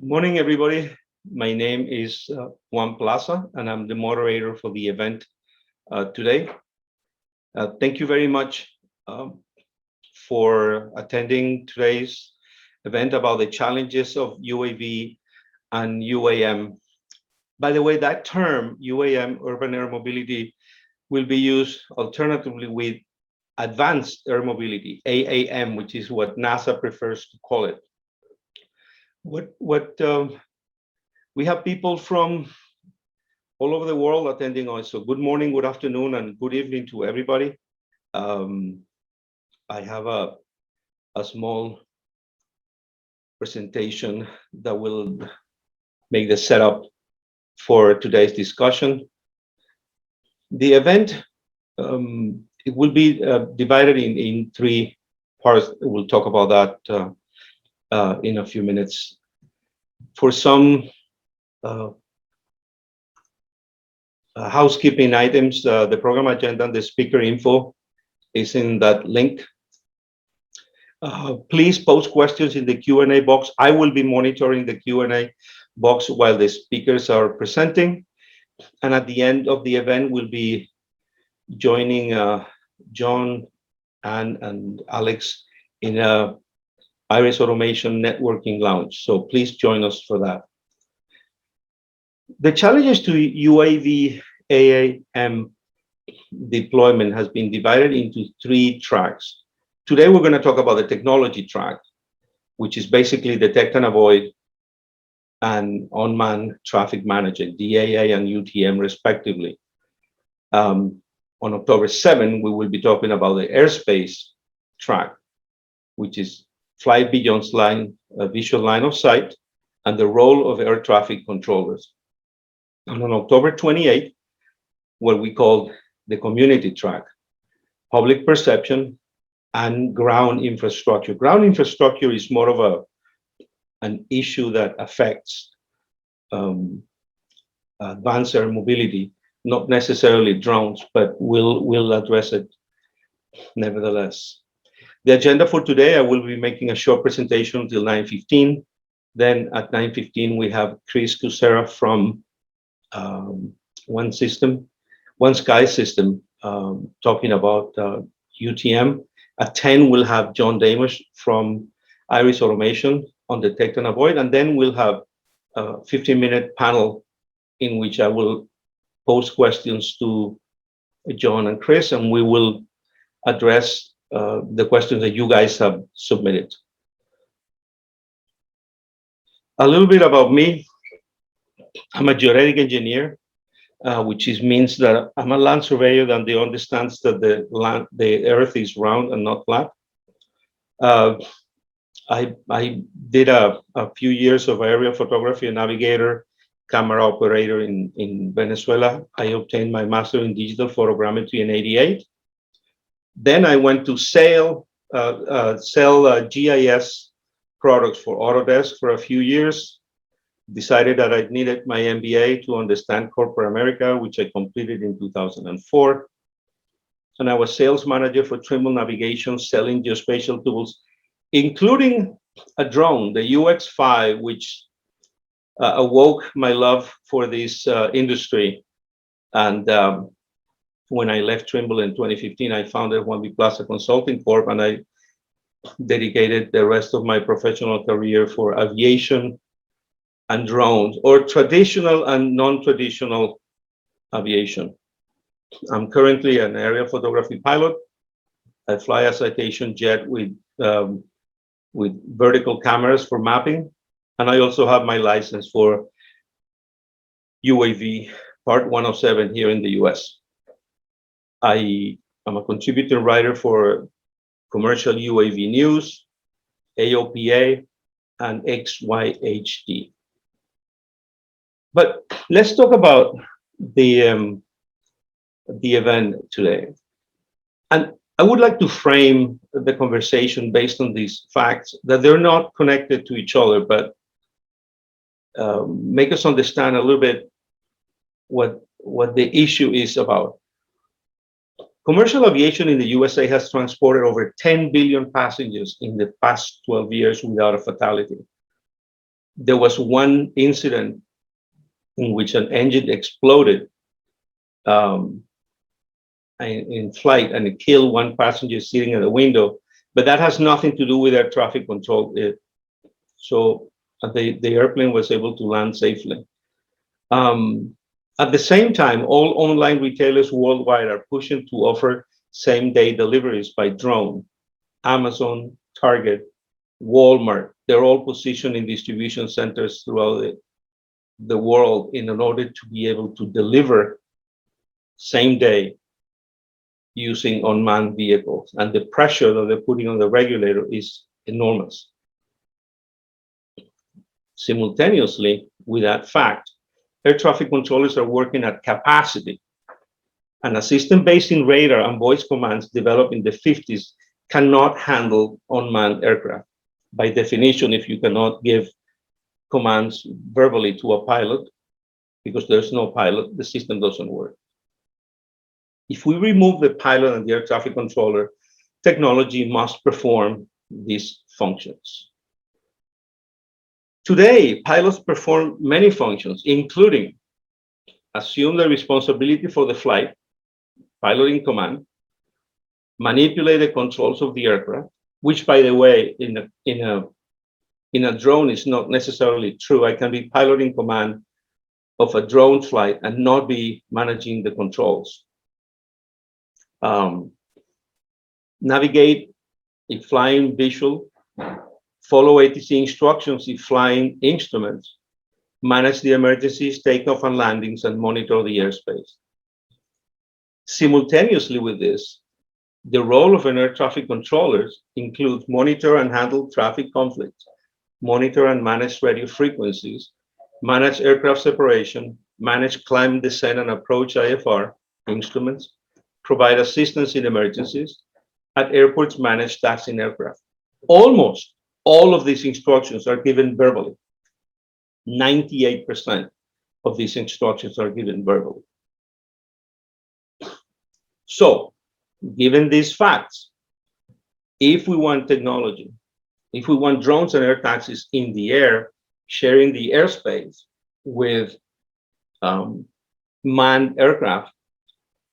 Morning, everybody. My name is Juan Plaza, and I'm the moderator for the event today. Thank you very much for attending today's event about the challenges of UAV and UAM. By the way, that term, UAM, urban air mobility, will be used alternatively with advanced air mobility, AAM, which is what NASA prefers to call it. We have people from all over the world attending also. Good morning, good afternoon, and good evening to everybody. I have a small presentation that will make the setup for today's discussion. The event, it will be divided in three parts. We'll talk about that in a few minutes. For some housekeeping items, the program agenda and the speaker info is in that link. Please post questions in the Q&A box. I will be monitoring the Q&A box while the speakers are presenting. And at the end of the event, we'll be joining John and Alex in a Iris Automation Networking Lounge. So please join us for that. The challenges to UAV AAM deployment has been divided into three tracks. Today, we're going to talk about the technology track, which is basically detect and avoid and unmanned traffic management, DAA and UTM respectively. On October 7, we will be talking about the airspace track, which is flight beyond visual line of sight and the role of air traffic controllers. And on October 28, what we call the community track, public perception and ground infrastructure. Ground infrastructure is more of an issue that affects advanced air mobility, not necessarily drones, but we'll address it nevertheless. The agenda for today, I will be making a short presentation until 9:15. Then at 9:15, we have Chris Kucera from One Sky System, talking about UTM. At 10, we'll have John Damish from Iris Automation on detect and avoid, and then we'll have a 15-minute panel in which I will pose questions to John and Chris, and we will address the questions that you guys have submitted. A little bit about me. I'm a geodetic engineer, which means that I'm a land surveyor that understands that the earth is round and not flat. I did a few years of aerial photography, a navigator, camera operator in Venezuela. I obtained my master in digital photogrammetry in '88. Then I went to sell GIS products for Autodesk for a few years. Decided that I needed my MBA to understand corporate America, which I completed in 2004. And I was sales manager for Trimble Navigation, selling geospatial tools, including a drone, the UX5, which awoke my love for this industry. And when I left Trimble in 2015, I founded Plaza Consulting Corp, and I dedicated the rest of my professional career for aviation and drones, or traditional and non-traditional aviation. I'm currently an aerial photography pilot. I fly a citation jet with vertical cameras for mapping, and I also have my license for UAV Part 107 here in the US. I am a contributing writer for Commercial UAV News, AOPA, and XYHD. But let's talk about the event today. And I would like to frame the conversation based on these facts, that they're not connected to each other, but make us understand a little bit what the issue is about. Commercial aviation in the USA has transported over 10 billion passengers in the past 12 years without a fatality. There was one incident in which an engine exploded in flight, and it killed one passenger sitting at the window. But that has nothing to do with air traffic control. So the airplane was able to land safely. At the same time, all online retailers worldwide are pushing to offer same-day deliveries by drone. Amazon, Target, Walmart, they're all positioned in distribution centers throughout the world in order to be able to deliver same day using unmanned vehicles. And the pressure that they're putting on the regulator is enormous. Simultaneously, with that fact, air traffic controllers are working at capacity. And a system based in radar and voice commands developed in the 50s cannot handle unmanned aircraft. By definition, if you cannot give commands verbally to a pilot, because there's no pilot, the system doesn't work. If we remove the pilot and the air traffic controller, technology must perform these functions. Today, pilots perform many functions, including assume the responsibility for the flight, pilot in command, manipulate the controls of the aircraft, which, by the way, in a drone is not necessarily true. I can be pilot in command of a drone flight and not be managing the controls. Navigate if flying visual, follow ATC instructions if flying instruments, manage the emergencies, takeoff and landings, and monitor the airspace. Simultaneously with this, the role of an air traffic controller includes monitor and handle traffic conflicts, monitor and manage radio frequencies, manage aircraft separation, manage climb, descent, and approach IFR instruments, provide assistance in emergencies, at airports manage taxiing aircraft. Almost all of these instructions are given verbally. 98% of these instructions are given verbally. So, given these facts, if we want technology, if we want drones and air taxis in the air, sharing the airspace with manned aircraft,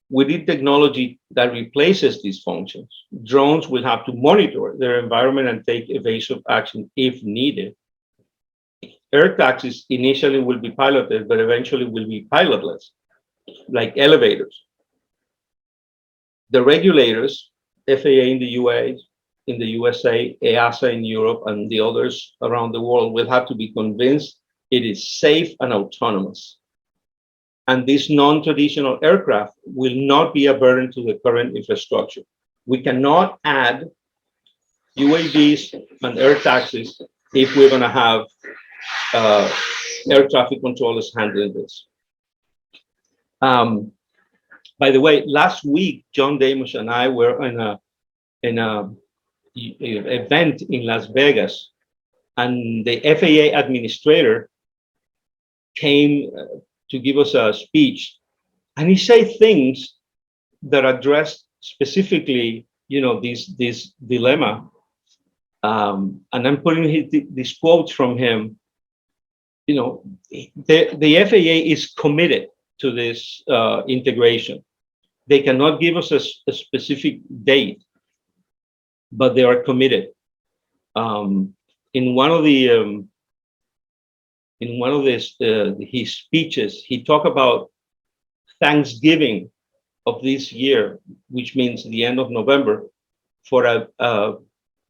we need technology that replaces these functions. Drones will have to monitor their environment and take evasive action if needed. Air taxis initially will be piloted, but eventually will be pilotless, like elevators. The regulators, FAA in the US, in the USA, EASA in Europe, and the others around the world will have to be convinced it is safe and autonomous. And this non-traditional aircraft will not be a burden to the current infrastructure. We cannot add UAVs and air taxis if we're going to have air traffic controllers handling this. By the way, last week, John Damos and I were in an event in Las Vegas, and the FAA administrator came to give us a speech, and he said things that addressed specifically, this dilemma. And I'm putting these quotes from him. The FAA is committed to this integration. They cannot give us a specific date, but they are committed. In one of his speeches, he talked about Thanksgiving of this year, which means the end of November, for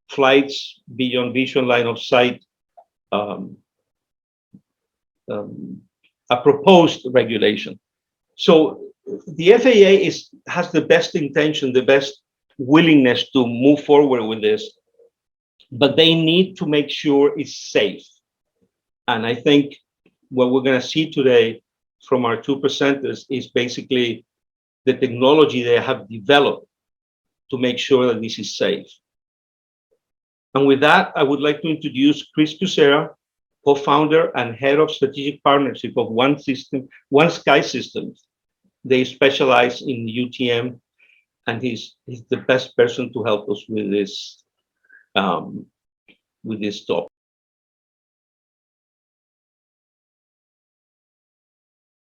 flights beyond visual line of sight, a proposed regulation. So the FAA has the best intention, the best willingness to move forward with this, but they need to make sure it's safe. And I think what we're going to see today from our two presenters is basically the technology they have developed to make sure that this is safe. And with that, I would like to introduce Chris Kucera, co-founder and head of strategic partnership of One Sky Systems. They specialize in UTM, and he's the best person to help us with this topic.